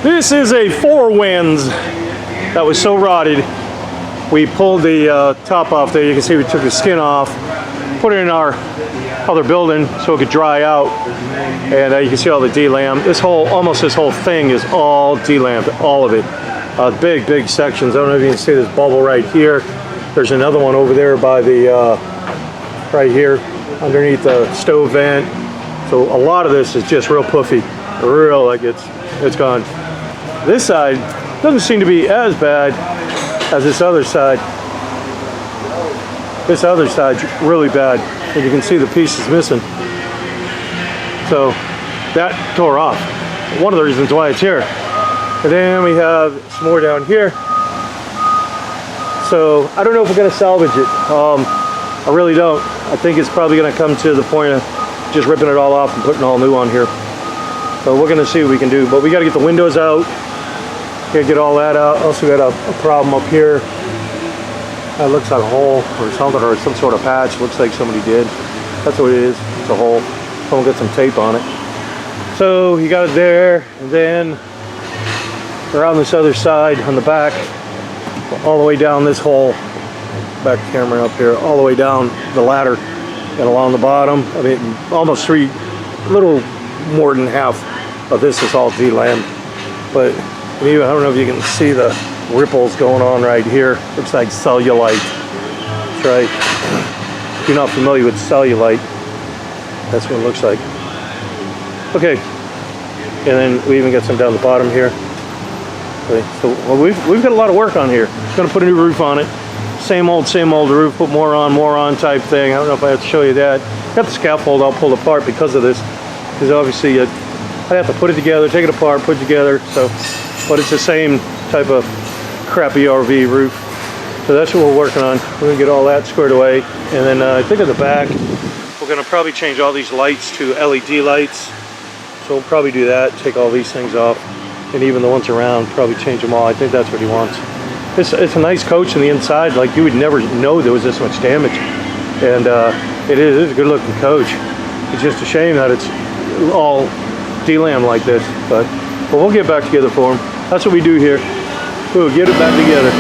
This is a Fourwinds that was so rotted. We pulled the top off there. You can see we took the skin off, put it in our other building so it could dry out. And you can see all the delam. Almost this whole thing is all delammed, all of it. Big sections. I don't know if you can see this bubble right here. There's another one over there by the, right here, underneath the stove vent. So a lot of this is just real puffy, real like it's gone. This side doesn't seem to be as bad as this other side. This other side's really bad, and you can see the pieces missing. So that tore off. One of the reasons why it's here. And then we have some more down here. So I don't know if we're gonna salvage it. I really don't. I think it's probably gonna come to the point of just ripping it all off and putting all new on here. So we're gonna see what we can do, but we gotta get the windows out. Gotta get all that out. Also got a problem up here. That looks like a hole or something, or some sort of patch. Looks like somebody did. That's what it is. It's a hole. Someone got some tape on it. So you got it there, and then around this other side on the back, all the way down this hole. Back camera up here, all the way down the ladder and along the bottom. I mean, almost a little more than half of this is all delammed. But I don't know if you can see the ripples going on right here. Looks like cellulite. That's right. If you're not familiar with cellulite, that's what it looks like. Okay, and then we even got some down the bottom here. Okay. So well, we've got a lot of work on here. Gonna put a new roof on it. Same old roof, put more on type thing. I don't know if I have to show you that. Got the scaffold all pulled apart because of this, because obviously I'd have to put it together, take it apart, put it together. So, but it's the same type of crappy RV roof. So that's what we're working on. We're gonna get all that squared away, and then I think at the back we're gonna probably change all these lights to LED lights. So we'll probably do that. Take all these things off, and even the ones around, probably change them all. I think that's what he wants. It's a nice coach on the inside. Like, you would never know there was this much damage, and it's a good looking coach. It's just a shame that it's all delammed like this, but we'll get back together for him. That's what we do here. We'll get it back together.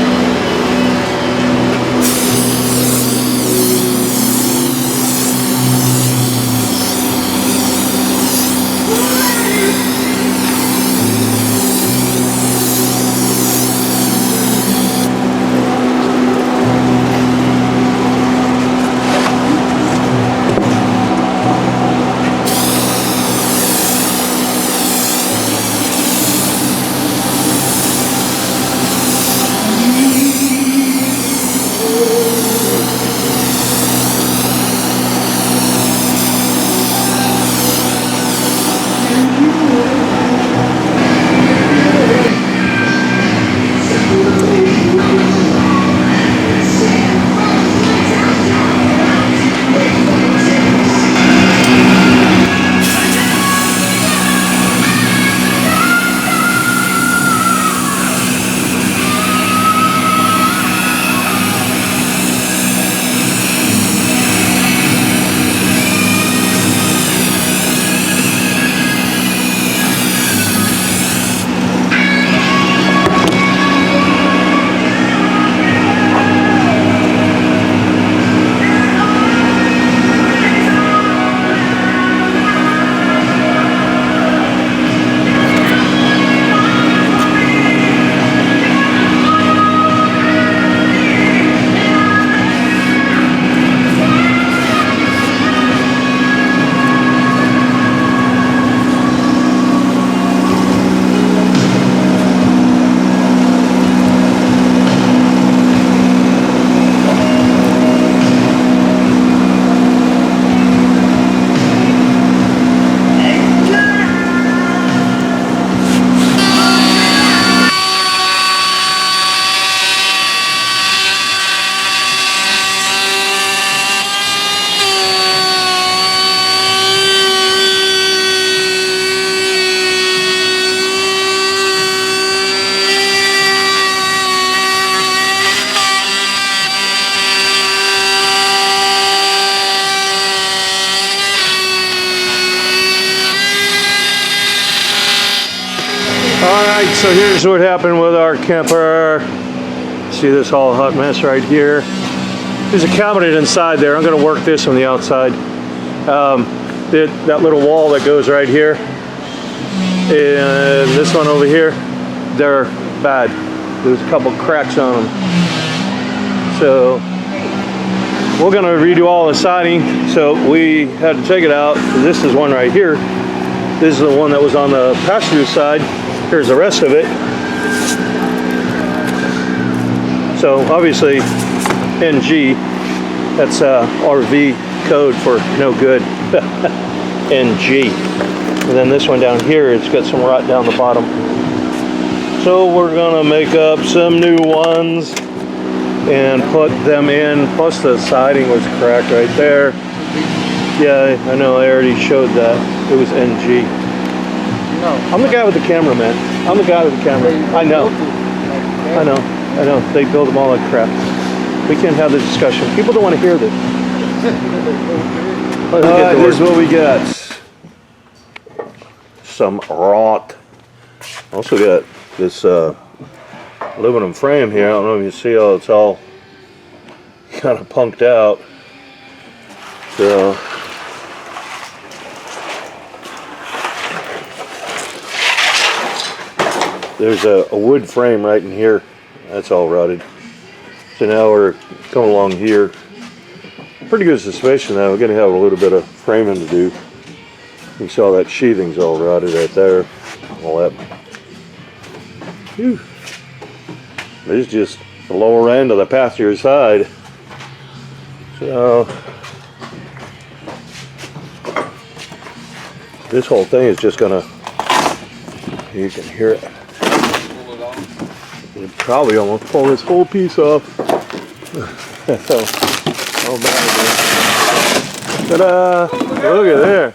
Alright, so here's what happened with our camper. See this whole hot mess right here. There's a cabinet inside there. I'm going to work this on the outside. That little wall that goes right here and this one over here, they're bad. There's a couple cracks on them. So we're going to redo all the siding. So we had to take it out. This is one right here. This is the one that was on the passenger side. Here's the rest of it. So obviously NG, that's RV code for no good. NG. And then this one down here, it's got some rot down the bottom. So we're gonna make up some new ones and put them in. Plus the siding was cracked right there. Yeah, I know, I already showed that. It was NG. No. I'm the guy with the camera, man. I'm the guy with the camera. I know. I know. I know. They build them all like crap. We can't have this discussion. People don't want to hear this. Here's what we got. Some rot. Also got this aluminum frame here. I don't know if you see how it's all kind of punked out. So there's a wood frame right in here. That's all rotted. So now we're coming along here. Pretty good suspension now. We're going to have a little bit of framing to do. You saw that sheathing's all rotted right there. All that. Whew. There's just the lower end of the passenger side. So this whole thing is just going to, you can hear it. You'd probably almost pull this whole piece off. So, oh bad. Ta-da! Look at there.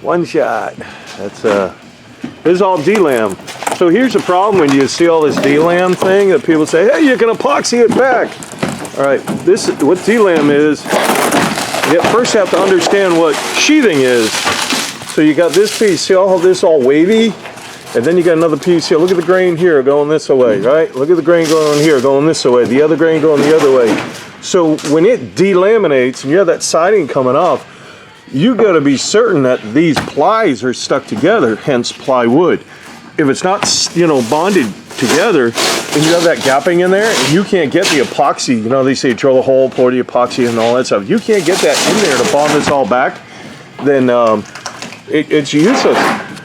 One shot. That's this is all D-lam. So here's the problem when you see all this D-lam thing that people say, hey, you can epoxy it back. All right, this what D-lam is. You first have to understand what sheathing is. So you got this piece. See all this all wavy, and then you got another piece here. Look at the grain here going this way, right? Look at the grain going on here, going this way. The other grain going the other way. So when it delaminates and you have that siding coming off, you got to be certain that these plies are stuck together, hence plywood. If it's not, you know, bonded together, and you have that gapping in there, and you can't get the epoxy, you know, they say drill a hole, pour the epoxy and all that stuff. You can't get that in there to bond this all back, then it's useless.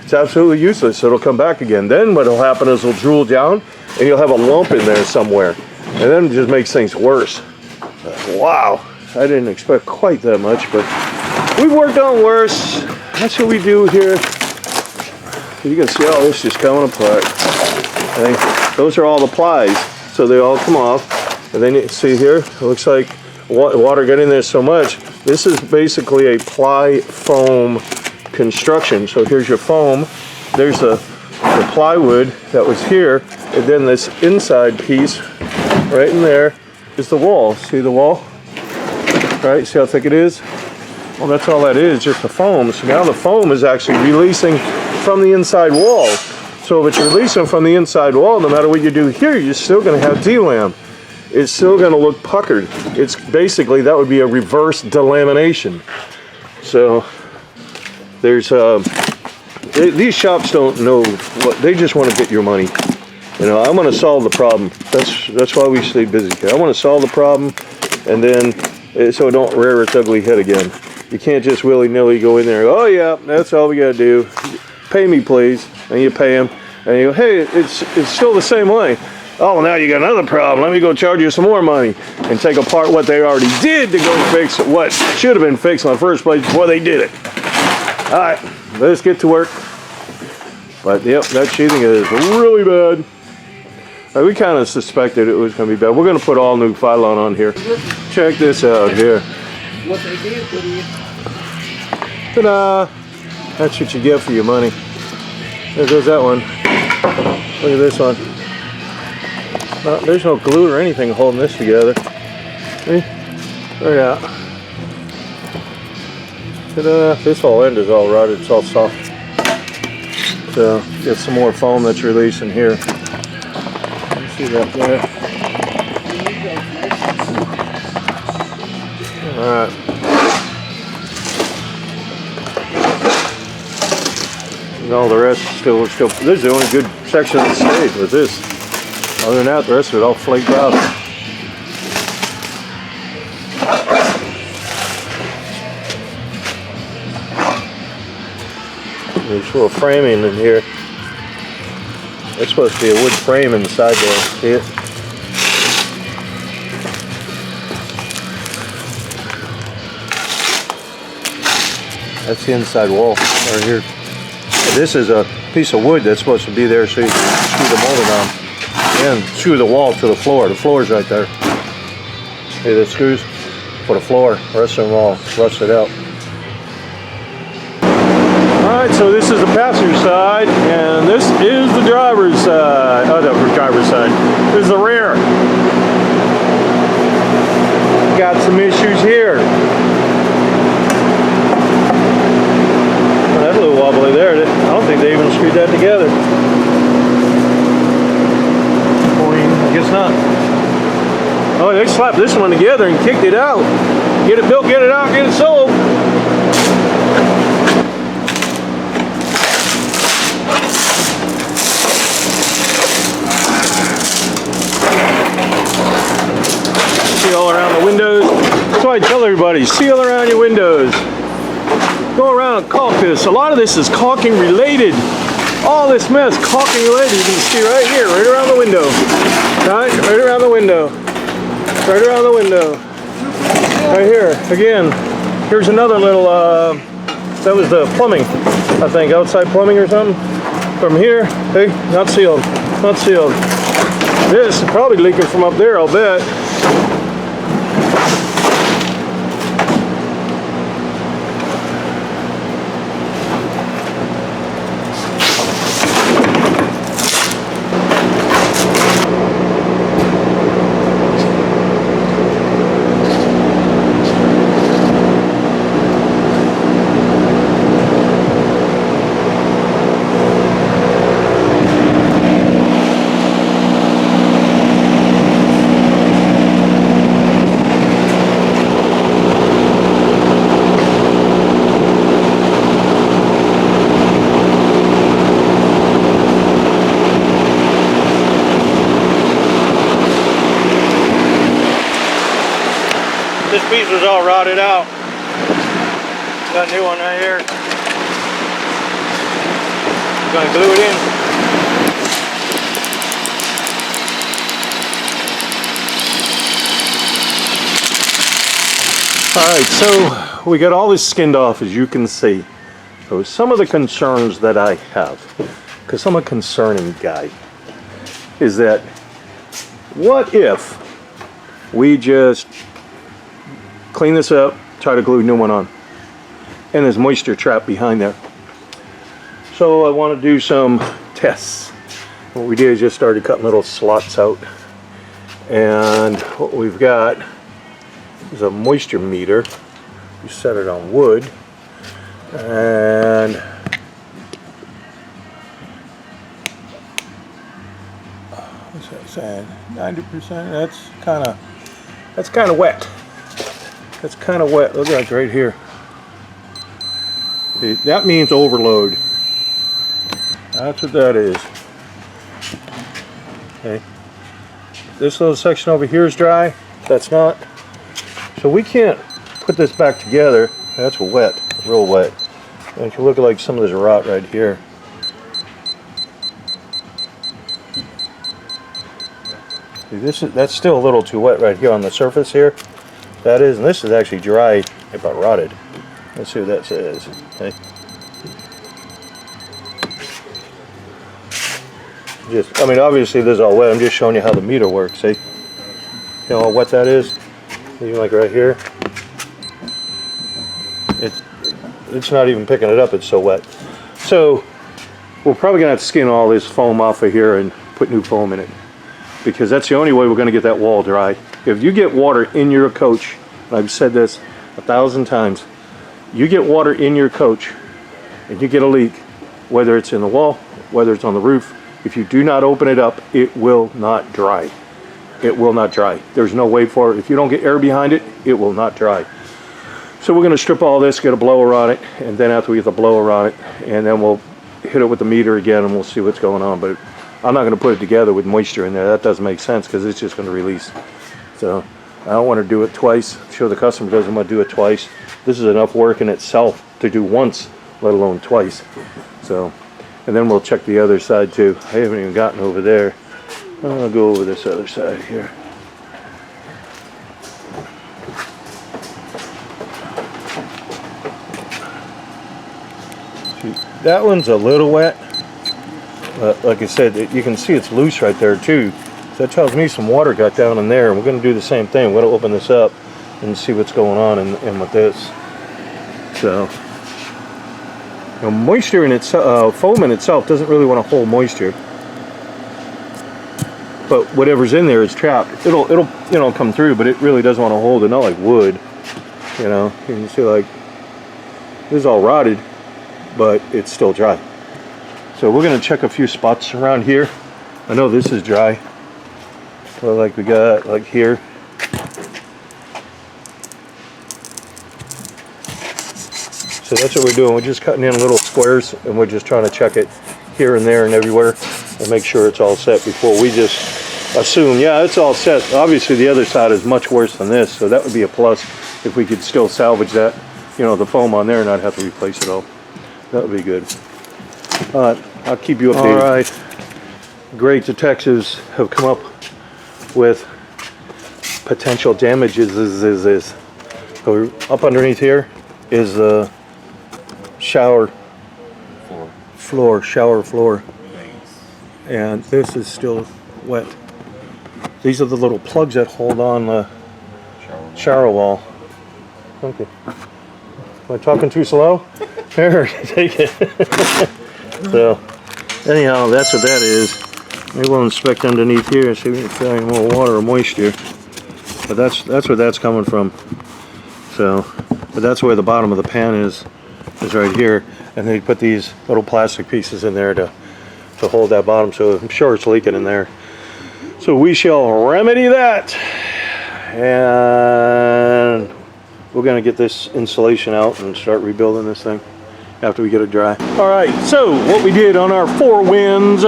It's absolutely useless. It'll come back again. Then what'll happen is it'll drool down, and you'll have a lump in there somewhere, and then it just makes things worse. Wow, I didn't expect quite that much, but we've worked on worse. That's what we do here. You can see all this just coming apart. Okay? Those are all the plies, so they all come off. And then you see here, it looks like water got in there so much. This is basically a ply foam construction. So here's your foam. There's the plywood that was here, and then this inside piece right in there is the wall. See the wall? Right? See how thick it is? Well, that's all that is, just the foam. So now the foam is actually releasing from the inside wall. So if it's releasing from the inside wall, no matter what you do here, you're still going to have D-lam. It's still going to look puckered. It's basically, that would be a reverse delamination. So there's these shops don't know what they just want to get your money. You know, I want to solve the problem. That's why we stay busy here. I want to solve the problem, and then so it don't rear its ugly head again. You can't just willy-nilly go in there and go, oh yeah, that's all we got to do. Pay me, please. And you pay him, and you go, hey, it's still the same way. Oh, well, now you got another problem. Let me go charge you some more money and take apart what they already did to go fix what should have been fixed in the first place before they did it. All right, let's get to work. But yep, that sheathing is really bad. We kind of suspected it was going to be bad. We're going to put all new Phylon on here. Check this out here. What they did, ta-da! That's what you get for your money. There goes that one. Look at this one. There's no glue or anything holding this together. See? Look at that. Ta-da! This whole end is all rotted. It's all soft. get some more foam that's releasing here. You see that there? Alright. And all the rest still, this is the only good section that stayed with this. Other than that, the rest of it all flaked out. There's a little framing in here. It's supposed to be a wood frame inside there. See it? That's the inside wall right here. This is a piece of wood that's supposed to be there so you can screw the molding on. And screw the wall to the floor. The floor's right there. See the screws for the floor. The rest of them all rusted out. Alright, so this is the passenger side, and this is the driver's side. Oh, the driver's side. This is the rear. Got some issues here. Well, that's a little wobbly there. I don't think they even screwed that together. I guess not. Oh, they slapped this one together and kicked it out. Get it built, get it out, get it sold. Seal around the windows. That's why I tell everybody, seal around your windows. Go around and caulk this. A lot of this is caulking related. All this mess, caulking related, you can see right here, right around the window. Right around the window. Right around the window. Right here. Again, here's another little, that was the plumbing, I think, outside plumbing or something. From here, hey, not sealed, not sealed. This is probably leaking from up there, I'll bet. This piece was all rotted out. Got a new one right here. Gonna glue it in. Alright, so we got all this skinned off, as you can see. So some of the concerns that I have, because I'm a concerning guy, is that what if we just clean this up, try to glue a new one on, and there's moisture trapped behind there. So I want to do some tests. What we did is just started cutting little slots out, and what we've got is a moisture meter. You set it on wood, and what's that saying? 90%. That's kind of wet. That's kind of wet. Look at it right here. See, that means overload. That's what that is. Okay. This little section over here is dry. That's not. So we can't put this back together. That's wet, real wet. And if you look at like some of this rot right here. See, that's still a little too wet right here on the surface here. That is, and this is actually dry, about rotted. Let's see what that says. Okay. Just, I mean, obviously this is all wet. I'm just showing you how the meter works. See, you know how wet that is? Even like right here, it's not even picking it up. It's so wet. So we're probably gonna have to skin all this foam off of here and put new foam in it, because that's the only way we're gonna get that wall dry. If you get water in your coach, and I've said this 1,000 times, you get water in your coach and you get a leak, whether it's in the wall whether it's on the roof, if you do not open it up, it will not dry. It will not dry. There's no way for it. If you don't get air behind it, it will not dry. So we're going to strip all this, get a blower on it, and then after we get the blower on it, and then we'll hit it with the meter again and we'll see what's going on. But I'm not going to put it together with moisture in there. That doesn't make sense because it's just going to release. So I don't want to do it twice. I'm sure the customer doesn't want to do it twice. This is enough work in itself to do once, let alone twice. So, and then we'll check the other side too. I haven't even gotten over there. I'll go over this other side here. That one's a little wet, but like I said, you can see it's loose right there too. So that tells me some water got down in there. We're going to do the same thing. We're going to open this up and see what's going on and with this. So, you know, moisture in itself, foam in itself doesn't really want to hold moisture, but whatever's in there is trapped. It'll you know, come through, but it really doesn't want to hold it. Not like wood, you know. You can see like this is all rotted, but it's still dry. So we're going to check a few spots around here. I know this is dry. Well, like we got like here. So that's what we're doing. We're just cutting in little squares and we're just trying to check it here and there and everywhere and make sure it's all set before we just assume, yeah, it's all set. Obviously the other side is much worse than this, so that would be a plus if we could still salvage that, you know, the foam on there and not have to replace it all. That would be good. I'll keep you updated. All right. Great detectives have come up with potential damages. So up underneath here is the shower floor. And this is still wet. These are the little plugs that hold on the shower wall. Okay. Am I talking too slow? Here, take it. So, anyhow, that's what that is. Maybe we'll inspect underneath here and see if we can find any more water or moisture. But that's where that's coming from. So, but that's where the bottom of the pan is right here. And they put these little plastic pieces in there to hold that bottom. So I'm sure it's leaking in there. So we shall remedy that. And we're going to get this insulation out and start rebuilding this thing after we get it dry. All right, so what we did on our Fourwinds,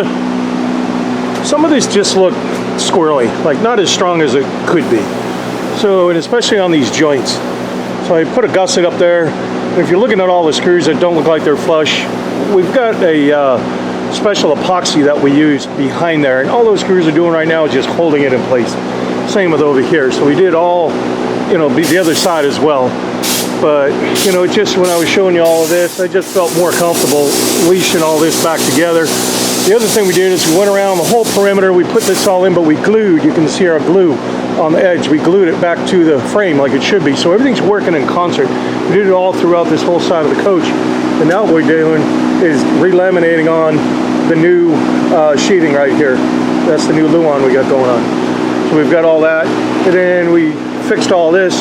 some of this just looked squirrely, like not as strong as it could be. So, and especially on these joints. So I put a gusset up there. And if you're looking at all the screws that don't look like they're flush, we've got a special epoxy that we use behind there. And all those screws are doing right now is just holding it in place. Same with over here. So we did all, you know, the other side as well. But, you know, just when I was showing you all of this, I just felt more comfortable leashing all this back together. The other thing we did is we went around the whole perimeter, we put this all in, but we glued, you can see our glue on the edge. We glued it back to the frame like it should be. So everything's working in concert. We did it all throughout this whole side of the coach. And now what we're doing is relaminating on the new sheeting right here. That's the new Luan we got going on. So we've got all that. And then we fixed all this.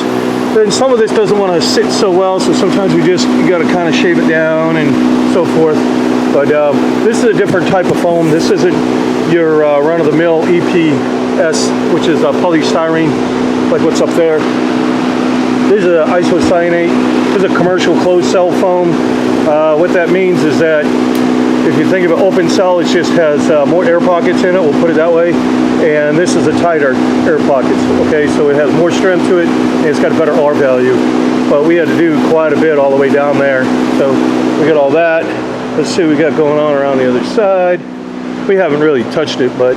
Then some of this doesn't want to sit so well, so sometimes you got to kind of shave it down and so forth. But this is a different type of foam. This isn't your run-of-the-mill EPS, which is polystyrene, like what's up there. This is an isocyanate. This is a commercial closed cell foam. What that means is that if you think of an open cell, it just has more air pockets in it, we'll put it that way. And this is a tighter air pockets, okay? So it has more strength to it, and it's got a better R value. But we had to do quite a bit all the way down there. So we got all that. Let's see what we got going on around the other side. We haven't really touched it, but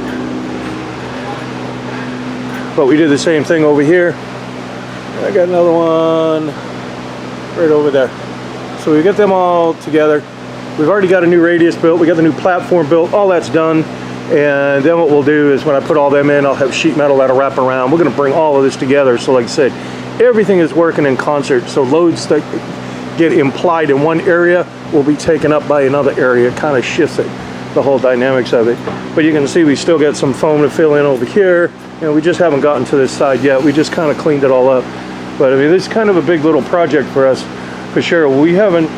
we did the same thing over here. I got another one right over there. So we got them all together. We've already got a new radius built. We got the new platform built. All that's done. And then what we'll do is when I put all them in, I'll have sheet metal that'll wrap around. We're going to bring all of this together. So like I said, everything is working in concert. So loads that get implied in one area will be taken up by another area. It kind of shifts it, the whole dynamics of it. But you can see we still got some foam to fill in over here. You know, we just haven't gotten to this side yet. We just kind of cleaned it all up. But I mean, this is kind of a big little project for us, for sure. We haven't,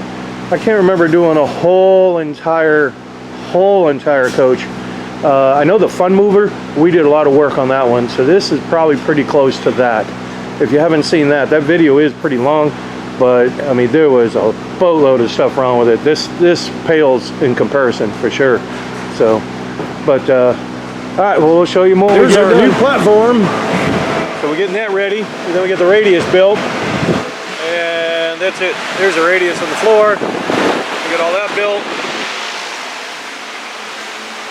I can't remember doing a whole entire whole entire coach. I know the Fun Mover, we did a lot of work on that one, so this is probably pretty close to that. If you haven't seen that video is pretty long, but I mean, there was a boatload of stuff wrong with it. This pales in comparison for sure. So, but all right, well, we'll show you more. Here's our new platform. So we're getting that ready, and then we get the radius built, and that's it. There's the radius on the floor. We get all that built.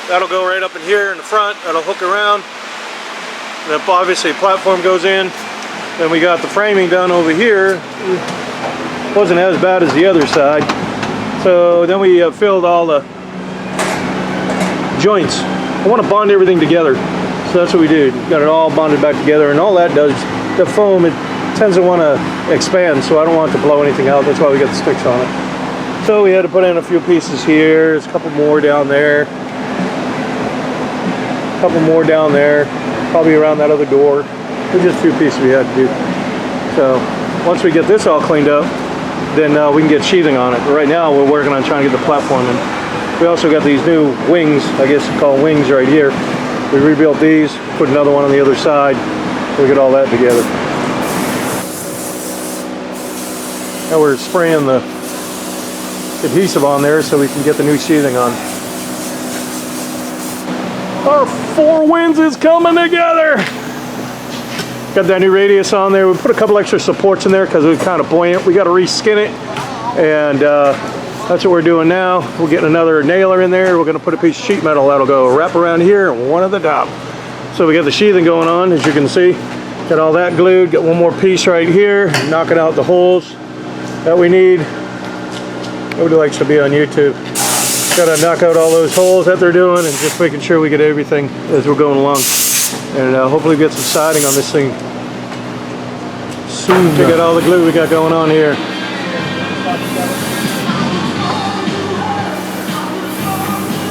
That'll go right up in here in the front. That'll hook around. And then obviously platform goes in. Then we got the framing done over here. Wasn't as bad as the other side. So then we filled all the joints. I want to bond everything together. So that's what we did. Got it all bonded back together, and all that does, the foam, it tends to want to expand, so I don't want it to blow anything out. That's why we got the sticks on it. So we had to put in a few pieces here. There's a couple more down there. A couple more down there, probably around that other door. There's just a few pieces we had to do. So once we get this all cleaned up, then we can get sheathing on it. But right now we're working on trying to get the platform in. We also got these new wings, I guess you call wings right here. We rebuilt these, put another one on the other side. We get all that together. Now we're spraying the adhesive on there so we can get the new sheathing on. Our Fourwinds is coming together. Got that new radius on there. We put a couple extra supports in there because it was kind of buoyant. We got to reskin it, and that's what we're doing now. We're getting another nailer in there. We're going to put a piece of sheet metal that'll go wrap around here and one at the top. So we got the sheathing going on, as you can see. Got all that glued. Got one more piece right here, knocking out the holes that we need. Nobody likes to be on YouTube. Got to knock out all those holes that they're doing and just making sure we get everything as we're going along. And hopefully get some siding on this thing soon. Check out all the glue we got going on here.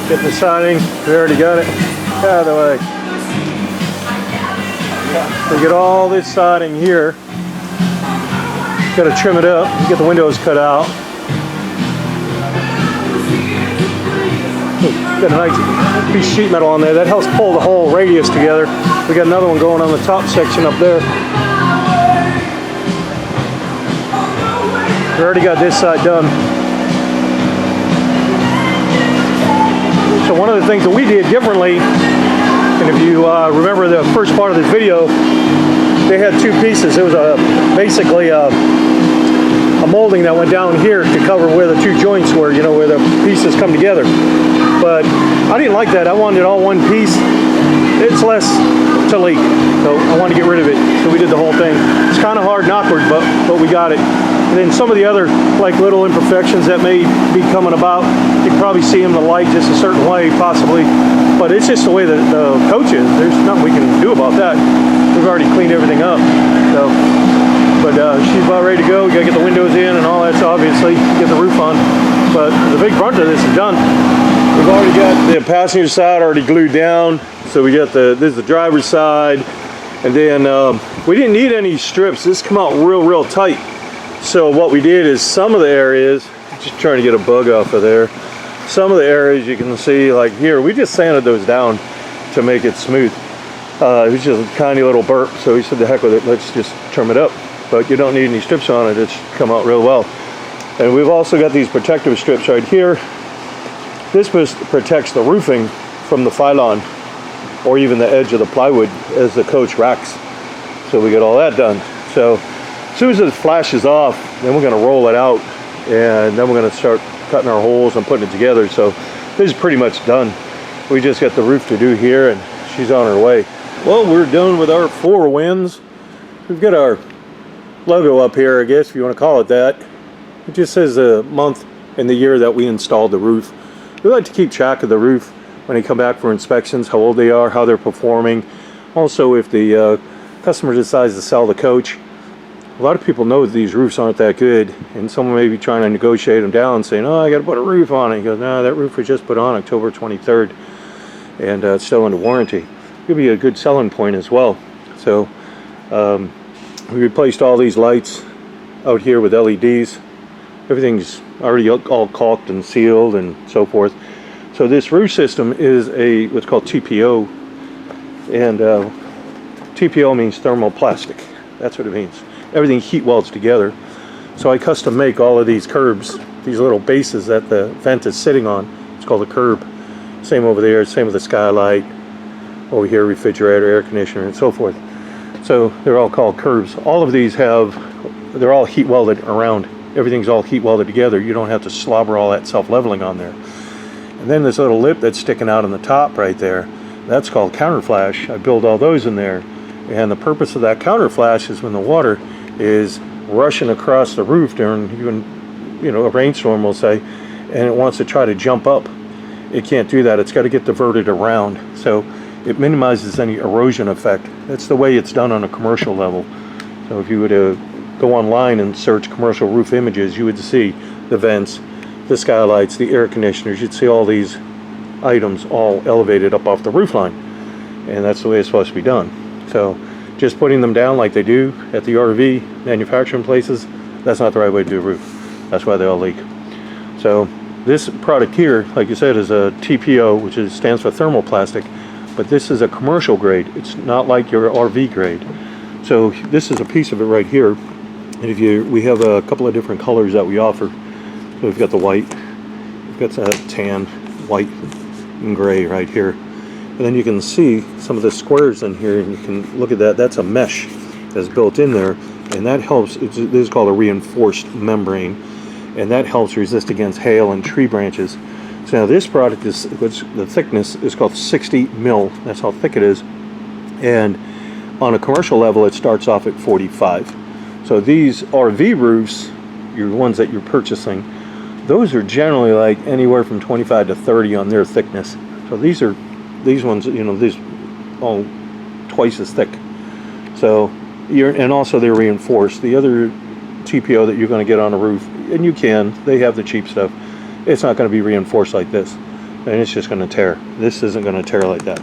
Get the siding. We already got it out of the way. We get all this siding here. Got to trim it up. Get the windows cut out. Got a nice piece of sheet metal on there. That helps pull the whole radius together. We got another one going on the top section up there. We already got this side done. So one of the things that we did differently, and if you remember the first part of this video, they had two pieces. It was basically a molding that went down here to cover where the two joints were, you know, where the pieces come together. But I didn't like that. I wanted it all one piece. It's less to leak, so I wanted to get rid of it. So we did the whole thing. It's kind of hard and awkward, but we got it. And then some of the other like little imperfections that may be coming about, you can probably see them in the light just a certain way, possibly. But it's just the way that the coach is. There's nothing we can do about that. We've already cleaned everything up. So, but she's about ready to go. We gotta get the windows in and all that. So obviously, get the roof on. But the big brunt of this is done. We've already got the passenger side already glued down. So we got this is the driver's side. And then we didn't need any strips. This come out real tight. So what we did is some of the areas, just trying to get a bug off of there. Some of the areas you can see, like here, we just sanded those down to make it smooth. It was just a tiny little burp. So we said, the heck with it, let's just trim it up. But you don't need any strips on it. It's come out real well. And we've also got these protective strips right here. This protects the roofing from the phylon or even the edge of the plywood as the coach racks. So we got all that done. So as soon as it flashes off, then we're going to roll it out, and then we're going to start cutting our holes and putting it together. So this is pretty much done. We just got the roof to do here, and she's on her way. Well, we're done with our Fourwinds. We've got our logo up here, I guess, if you want to call it that. It just says the month and the year that we installed the roof. We like to keep track of the roof when they come back for inspections, how old they are, how they're performing. Also, if the customer decides to sell the coach, a lot of people know that these roofs aren't that good, and someone may be trying to negotiate them down, saying, oh, I got to put a roof on it. He goes, no, that roof was just put on October 23rd, and it's still under warranty. It'll be a good selling point as well. So we replaced all these lights out here with LEDs. Everything's already all caulked and sealed and so forth. So this roof system is what's called TPO, and TPO means thermoplastic. That's what it means. Everything heat welds together. So I custom make all of these curbs, these little bases that the vent is sitting on. It's called a curb. Same over there, same with the skylight. Over here, refrigerator, air conditioner, and so forth. So they're all called curbs. All of these they're all heat welded around. Everything's all heat welded together. You don't have to slobber all that self-leveling on there. And then this little lip that's sticking out on the top right there, that's called counterflash. I build all those in there. And the purpose of that counterflash is when the water is rushing across the roof during even, a rainstorm, we'll say, and it wants to try to jump up. It can't do that. It's got to get diverted around. So it minimizes any erosion effect. That's the way it's done on a commercial level. So if you were to go online and search commercial roof images, you would see the vents, the skylights, the air conditioners. You'd see all these items all elevated up off the roof line. And that's the way it's supposed to be done. So just putting them down like they do at the RV manufacturing places, that's not the right way to do a roof. That's why they all leak. So this product here, like you said, is a TPO, which stands for thermoplastic, but this is a commercial grade. It's not like your RV grade. So this is a piece of it right here. And we have a couple of different colors that we offer. So we've got the white, we've got that tan, white, and gray right here. And then you can see some of the squares in here, and you can look at that. That's a mesh that's built in there, and that helps. This is called a reinforced membrane, and that helps resist against hail and tree branches. So now this product the thickness is called 60 mil. That's how thick it is. And on a commercial level, it starts off at 45. So these RV roofs, your ones that you're purchasing, those are generally like anywhere from 25 to 30 on their thickness. So these ones, these all twice as thick. So and also they're reinforced. The other TPO that you're going to get on a roof, and they have the cheap stuff. It's not going to be reinforced like this, and it's just going to tear. This isn't going to tear like that.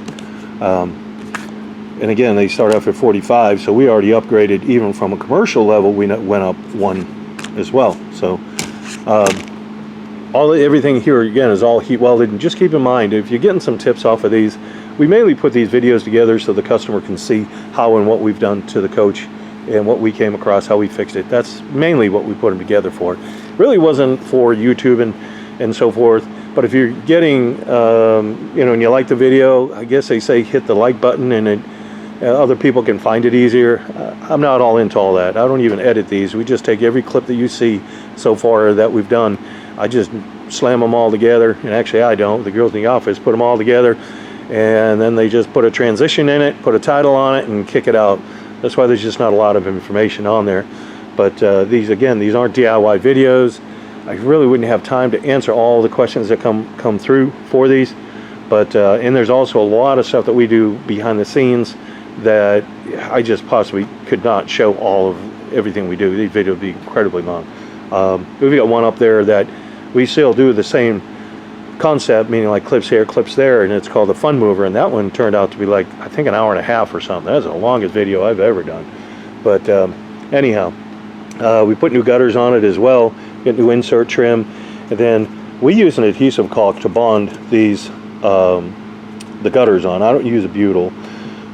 And again, they start off at 45, so we already upgraded. Even from a commercial level, we went up one as well. So everything here again is all heat welded. And just keep in mind, if you're getting some tips off of these, we mainly put these videos together so the customer can see how and what we've done to the coach and what we came across, how we fixed it. That's mainly what we put them together for. Really wasn't for YouTube and so forth. But if you're getting, and you like the video, I guess they say hit the like button, and other people can find it easier. I'm not all into all that. I don't even edit these. We just take every clip that you see so far that we've done. I just slam them all together, and actually I don't. The girls in the office put them all together, and then they just put a transition in it, put a title on it, and kick it out. That's why there's just not a lot of information on there. But these aren't DIY videos. I really wouldn't have time to answer all the questions that come through for these. But and there's also a lot of stuff that we do behind the scenes that I just possibly could not show all of everything we do. These videos would be incredibly long. We've got one up there that we still do the same concept, meaning like clips here, clips there, and it's called the Fun Mover, and that one turned out to be like, I think, an hour and a half or something. That's the longest video I've ever done. But anyhow, we put new gutters on it as well, get new insert trim, and then we use an adhesive caulk to bond these the gutters on. I don't use a butyl.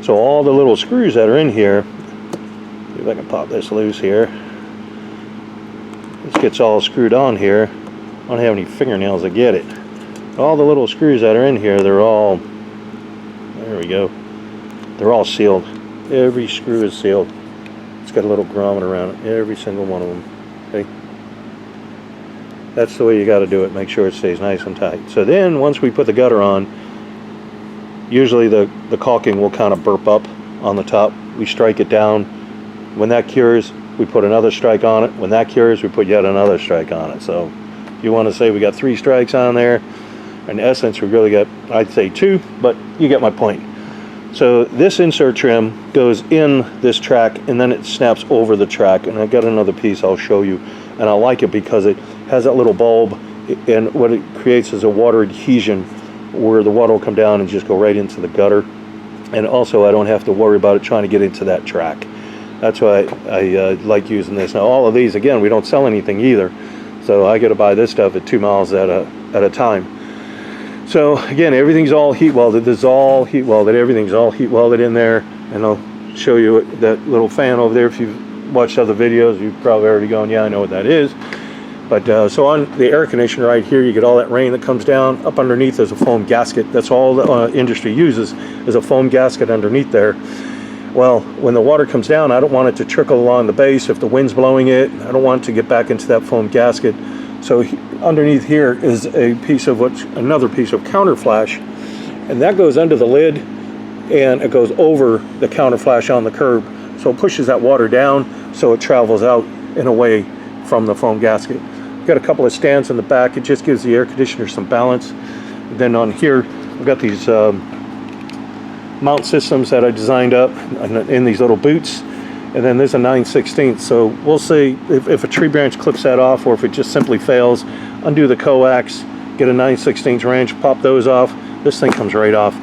So all the little screws that are in here, see if I can pop this loose here. This gets all screwed on here. I don't have any fingernails to get it. All the little screws that are in here, there we go. They're all sealed. Every screw is sealed. It's got a little grommet around it, every single one of them. Okay? That's the way you got to do it. Make sure it stays nice and tight. So then once we put the gutter on, usually the caulking will kind of burp up on the top. We strike it down. When that cures, we put another strike on it. When that cures, we put yet another strike on it. So if you want to say we got 3 strikes on there, in essence we really got, I'd say 2, but you get my point. So this insert trim goes in this track, and then it snaps over the track, and I've got another piece I'll show you, and I like it because it has that little bulb, and what it creates is a water adhesion where the water will come down and just go right into the gutter. And also I don't have to worry about it trying to get into that track. That's why I like using this. Now all of these, again, we don't sell anything either, so I got to buy this stuff at 2 miles at a time. So again, everything's all heat welded. This is all heat welded. Everything's all heat welded in there. And I'll show you that little fan over there. If you've watched other videos, you've probably already gone, yeah, I know what that is. But so on the air conditioner right here, you get all that rain that comes down. Up underneath is a foam gasket. That's all the industry uses, is a foam gasket underneath there. Well, when the water comes down, I don't want it to trickle along the base. If the wind's blowing it, I don't want it to get back into that foam gasket. So underneath here is a piece of another piece of counter flash, and that goes under the lid, and it goes over the counter flash on the curb. So it pushes that water down, so it travels out and away from the foam gasket. Got a couple of stands in the back. It just gives the air conditioner some balance. And then on here, I've got these mount systems that I designed up in these little boots, and then there's a 9/16. So we'll see if a tree branch clips that off, or if it just simply fails. Undo the coax, get a 9/16 wrench, pop those off. This thing comes right off.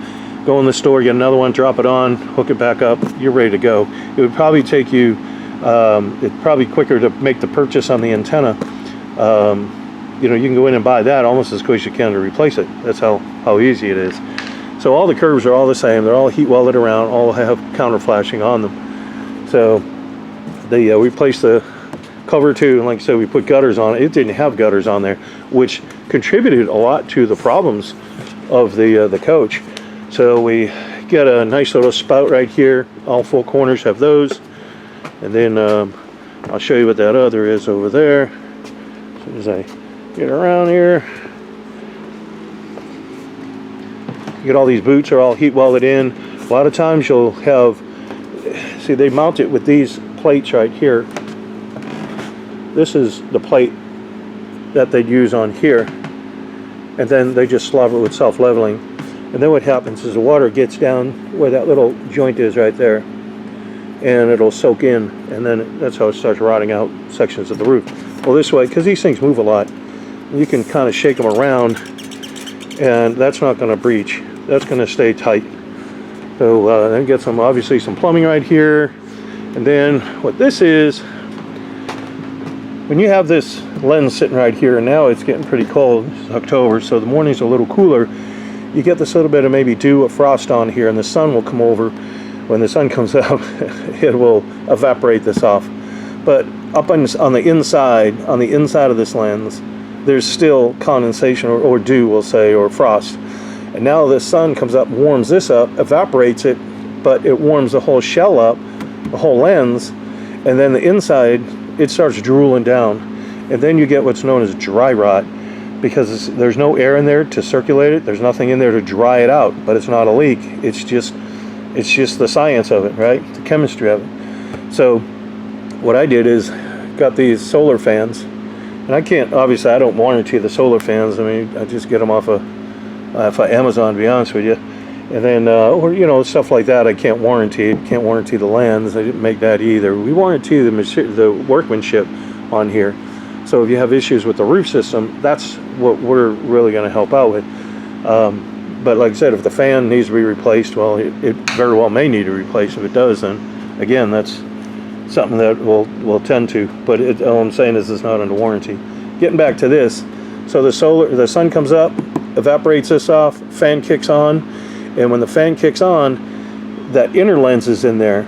Go in the store, get another one, drop it on, hook it back up, you're ready to go. It would probably take you, it's probably quicker to make the purchase on the antenna. You know, you can go in and buy that almost as quick as you can to replace it. That's how easy it is. So all the curves are all the same. They're all heat welded around, all have counter flashing on them. So they replaced the cover too, and like I said, we put gutters on it. It didn't have gutters on there, which contributed a lot to the problems of the coach. So we got a nice little spout right here. All four corners have those. And then I'll show you what that other is over there. As soon as I get around here. You get all these boots are all heat welded in. A lot of times you'll have, see, they mount it with these plates right here. This is the plate that they'd use on here, and then they just slobber it with self-leveling. And then what happens is the water gets down where that little joint is right there, and it'll soak in, and then that's how it starts rotting out sections of the roof. Well, this way, because these things move a lot, you can kind of shake them around, and that's not going to breach. That's going to stay tight. So then get some, obviously some plumbing right here. And then what this is, when you have this lens sitting right here, and now it's getting pretty cold, it's October, so the morning's a little cooler, you get this little bit of maybe dew or frost on here, and the sun will come over. When the sun comes out, it will evaporate this off. But up on the inside of this lens, there's still condensation or dew, we'll say, or frost. And now the sun comes up, warms this up, evaporates it, but it warms the whole shell up, the whole lens, and then the inside, it starts drooling down. And then you get what's known as dry rot, because there's no air in there to circulate it. There's nothing in there to dry it out, but it's not a leak. It's just the science of it, right? The chemistry of it. So what I did is got these solar fans, and I can't, obviously I don't warranty the solar fans. I mean, I just get them off of Amazon, to be honest with you. And then, or you know, stuff like that I can't warranty. Can't warranty the lens. I didn't make that either. We warranty the workmanship on here. So if you have issues with the roof system, that's what we're really going to help out with. But like I said, if the fan needs to be replaced, well, it very well may need to be replaced. If it does, then again, that's something that we'll tend to. But all I'm saying is it's not under warranty. Getting back to this, so the sun comes up, evaporates this off, fan kicks on, and when the fan kicks on, that inner lens is in there.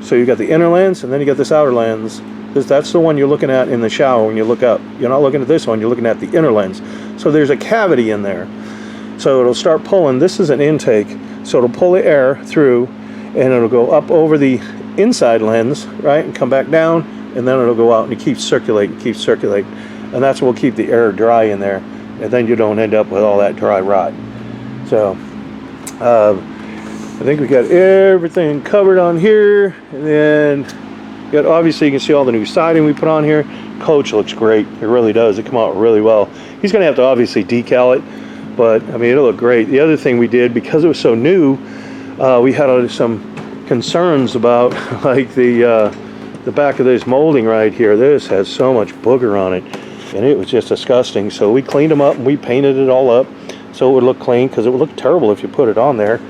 So you got the inner lens, and then you got this outer lens. That's the one you're looking at in the shower when you look up. You're not looking at this one, you're looking at the inner lens. So there's a cavity in there. So it'll start pulling. This is an intake, so it'll pull the air through, and it'll go up over the inside lens, right, and come back down, and then it'll go out, and it keeps circulating. And that's what will keep the air dry in there, and then you don't end up with all that dry rot. So I think we got everything covered on here, and then got, obviously you can see all the new siding we put on here. Coach looks great. It really does. It come out really well. He's going to have to obviously decal it, but I mean, it'll look great. The other thing we did, because it was so new, we had some concerns about like the back of this molding right here. This has so much booger on it, and it was just disgusting. So we cleaned them up and we painted it all up so it would look clean, because it would look terrible if you put it on there.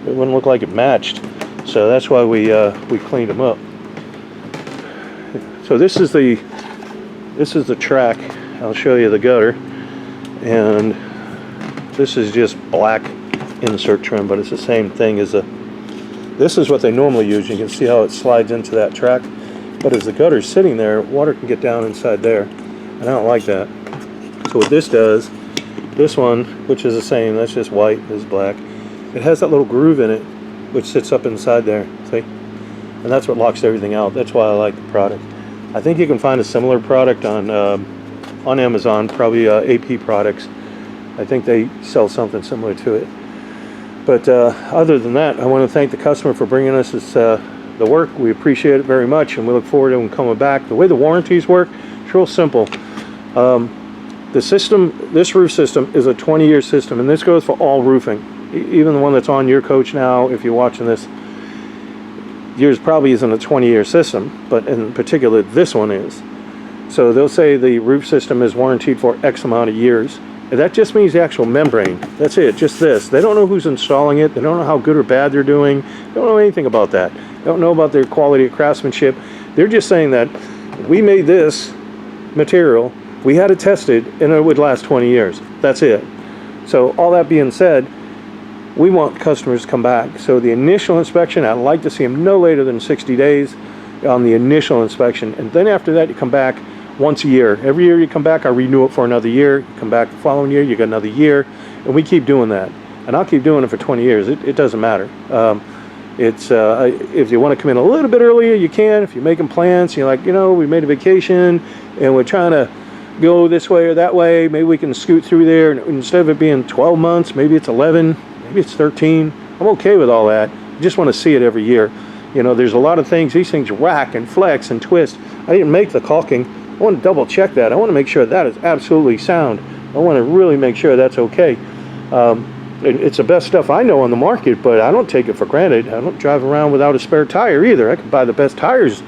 It wouldn't look like it matched. So that's why we cleaned them up. So this is the track. I'll show you the gutter, and This is just black insert trim, but it's the same thing as a, this is what they normally use. You can see how it slides into that track. But as the gutter's sitting there, water can get down inside there. And I don't like that. So what this does, this one, which is the same, that's just white, this is black. It has that little groove in it, which sits up inside there, see? And that's what locks everything out. That's why I like the product. I think you can find a similar product on Amazon, probably AP Products. I think they sell something similar to it. But other than that, I want to thank the customer for bringing us this, the work. We appreciate it very much, and we look forward to them coming back. The way the warranties work, it's real simple. The system, this roof system is a 20-year system, and this goes for all roofing. Even the one that's on your coach now, if you're watching this, yours probably isn't a 20-year system, but in particular, this one is. So they'll say the roof system is warranted for X amount of years. And that just means the actual membrane. That's it, just this. They don't know who's installing it. They don't know how good or bad they're doing. They don't know anything about that. They don't know about their quality of craftsmanship. They're just saying that we made this material, we had it tested, and it would last 20 years. That's it. So all that being said, we want customers to come back. So the initial inspection, I'd like to see them no later than 60 days on the initial inspection. And then after that, you come back once a year. Every year you come back, I renew it for another year. You come back the following year, you got another year. And we keep doing that. And I'll keep doing it for 20 years. It doesn't matter. If you want to come in a little bit earlier, you can. If you're making plans, you're like, you know, we made a vacation and we're trying to go this way or that way, maybe we can scoot through there. And instead of it being 12 months, maybe it's 11, maybe it's 13. I'm okay with all that. I just want to see it every year. You know, there's a lot of things, these things rack and flex and twist. I didn't make the caulking. I want to double check that. I want to make sure that is absolutely sound. I want to really make sure that's okay. It's the best stuff I know on the market, but I don't take it for granted. I don't drive around without a spare tire either. I can buy the best tires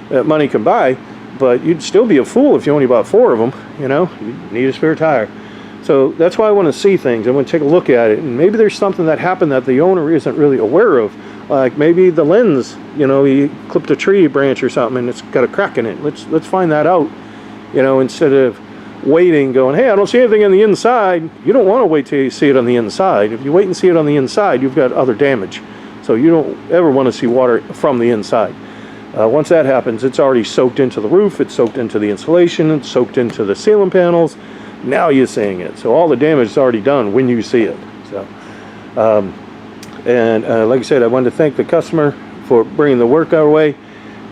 that money can buy, but you'd still be a fool if you only bought 4 of them. You know, you need a spare tire. So that's why I want to see things. I want to take a look at it, and maybe there's something that happened that the owner isn't really aware of. Like maybe the lens, you know, he clipped a tree branch or something and it's got a crack in it. Let's find that out, you know, instead of waiting going, hey, I don't see anything on the inside. You don't want to wait till you see it on the inside. If you wait and see it on the inside, you've got other damage. So you don't ever want to see water from the inside. Once that happens, it's already soaked into the roof, it's soaked into the insulation, it's soaked into the ceiling panels. Now you're seeing it. So all the damage is already done when you see it. So, like I said, I wanted to thank the customer for bringing the work our way.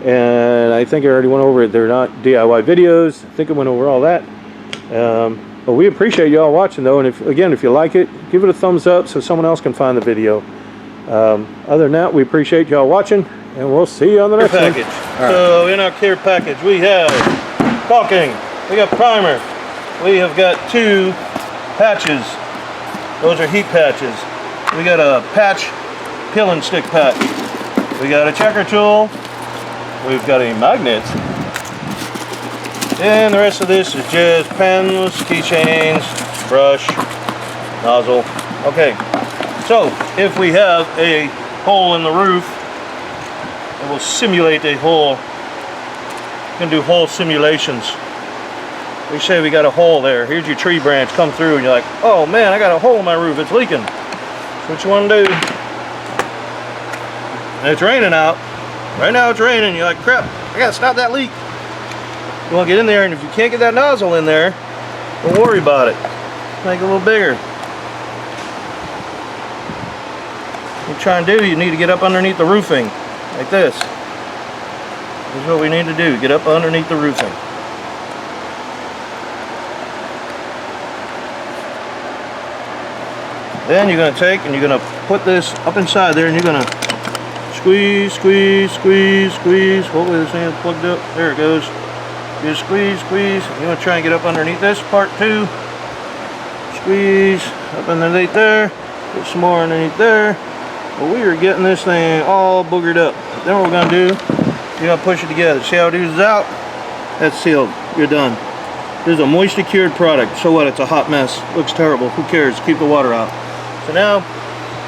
And I think I already went over it. They're not DIY videos. I think I went over all that. But we appreciate y'all watching though. And if you like it, give it a thumbs up so someone else can find the video. Other than that, we appreciate y'all watching. And we'll see you on the next package. Right. So in our care package, we have caulking. We got primer. We have got 2 patches. Those are heat patches. We got a patch peel and stick patch. We got a checker tool. We've got a magnet. And the rest of this is just pens, keychains, brush, nozzle. Okay, so if we have a hole in the roof, it will simulate a hole. You can do hole simulations. We say we got a hole there. Here's your tree branch come through and you're like, oh man, I got a hole in my roof, it's leaking. So what you want to do, and it's raining out. Right now it's raining, you're like, crap, I gotta stop that leak. You want to get in there, and if you can't get that nozzle in there, don't worry about it. Make it a little bigger. What you're trying to do, you need to get up underneath the roofing, like this. This is what we need to do, get up underneath the roofing. Then you're going to take and you're going to put this up inside there, and you're going to squeeze, squeeze, squeeze, squeeze. Hopefully this thing is plugged up. There it goes. You squeeze, squeeze. You're going to try and get up underneath this part too. Squeeze up underneath there. Put some more underneath there. But we are getting this thing all boogered up. Then what we're going to do, you're going to push it together. See how it oozes out? That's sealed. You're done. This is a moisture cured product. So what? It's a hot mess. Looks terrible. Who cares? Keep the water out. So now,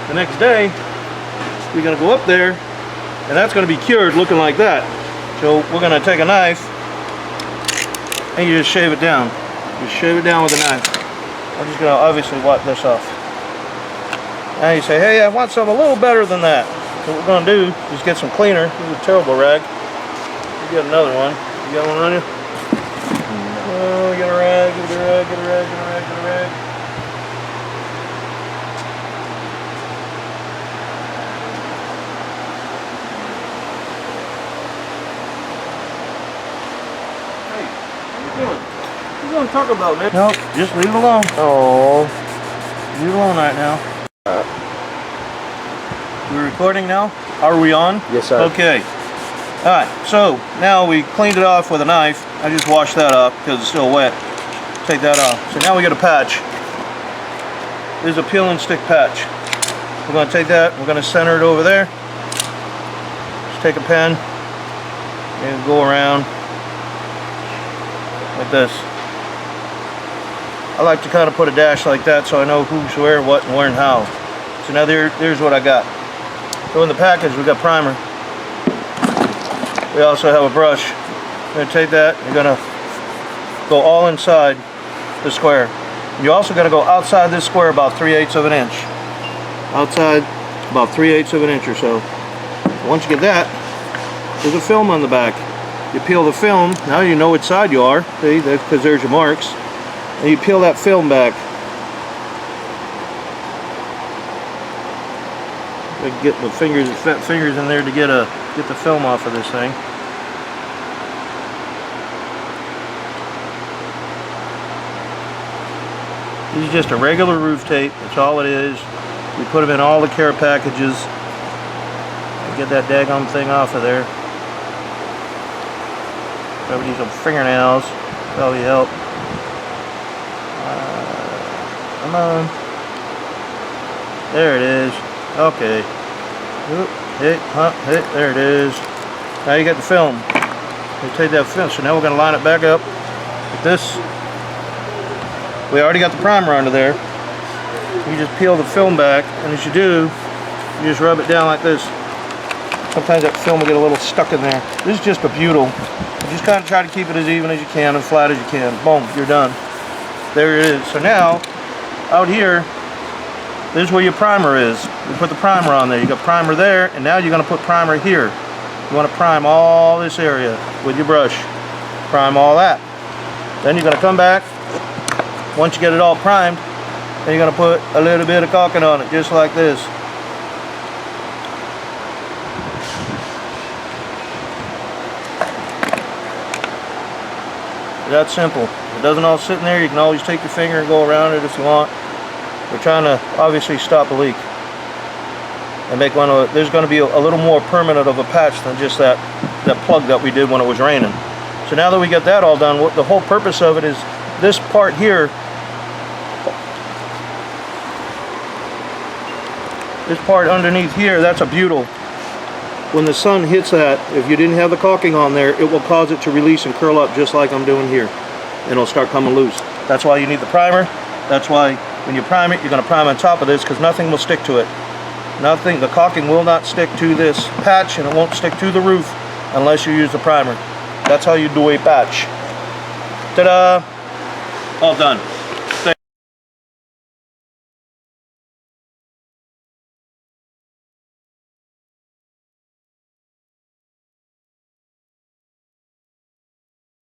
the next day, we're going to go up there, and that's going to be cured looking like that. So we're going to take a knife, and you just shave it down. Just shave it down with a knife. I'm just gonna obviously wipe this off. Now you say, hey, I want something a little better than that. What we're gonna do is get some cleaner. This is a terrible rag. You got another one. You got one on you? Oh, get a rag, get a rag, get a rag, get a rag, get a rag. Hey, what are you doing? What are you gonna talk about, man? No, just leave it alone. Oh, leave it alone right now. We're recording now? Are we on? Yes, sir. Okay. Alright, so now we cleaned it off with a knife. I just washed that off because it's still wet. Take that off. So now we got a patch. This is a peel and stick patch. We're going to take that, we're going to center it over there. Just take a pen and go around like this. I like to kind of put a dash like that so I know who's where, what, and where, and how. So now there's what I got. So in the package we got primer. We also have a brush. You're going to take that, you're going to go all inside the square. You're also going to go outside this square about 3/8 of an inch. Outside about 3/8 of an inch or so. Once you get that, there's a film on the back. You peel the film, now you know which side you are, see, because there's your marks. And you peel that film back. Get my fingers in there to get the film off of this thing. This is just a regular roof tape. That's all it is. We put them in all the care packages. Get that daggone thing off of there. Probably need some fingernails. Probably help. Come on. There it is. Okay. There it is. Now you got the film. You take that film. So now we're going to line it back up with this. We already got the primer under there. You just peel the film back, and as you do, you just rub it down like this. Sometimes that film will get a little stuck in there. This is just a butyl. You just kind of try to keep it as even as you can and flat as you can. Boom, you're done. There it is. So now, out here, this is where your primer is. You put the primer on there. You got primer there, and now you're going to put primer here. You want to prime all this area with your brush. Prime all that. Then you're going to come back. Once you get it all primed, then you're going to put a little bit of caulking on it, just like this. That's simple. It doesn't all sit in there. You can always take your finger and go around it if you want. We're trying to obviously stop a leak and make one of. There's going to be a little more permanent of a patch than just that plug that we did when it was raining. So now that we get that all done, the whole purpose of it is this part here. This part underneath here, that's a butyl. When the sun hits that, if you didn't have the caulking on there, it will cause it to release and curl up just like I'm doing here. And it'll start coming loose. That's why you need the primer. That's why when you prime it, you're going to prime on top of this because nothing will stick to it. Nothing, the caulking will not stick to this patch and it won't stick to the roof unless you use the primer. That's how you do a patch. Ta-da! All done.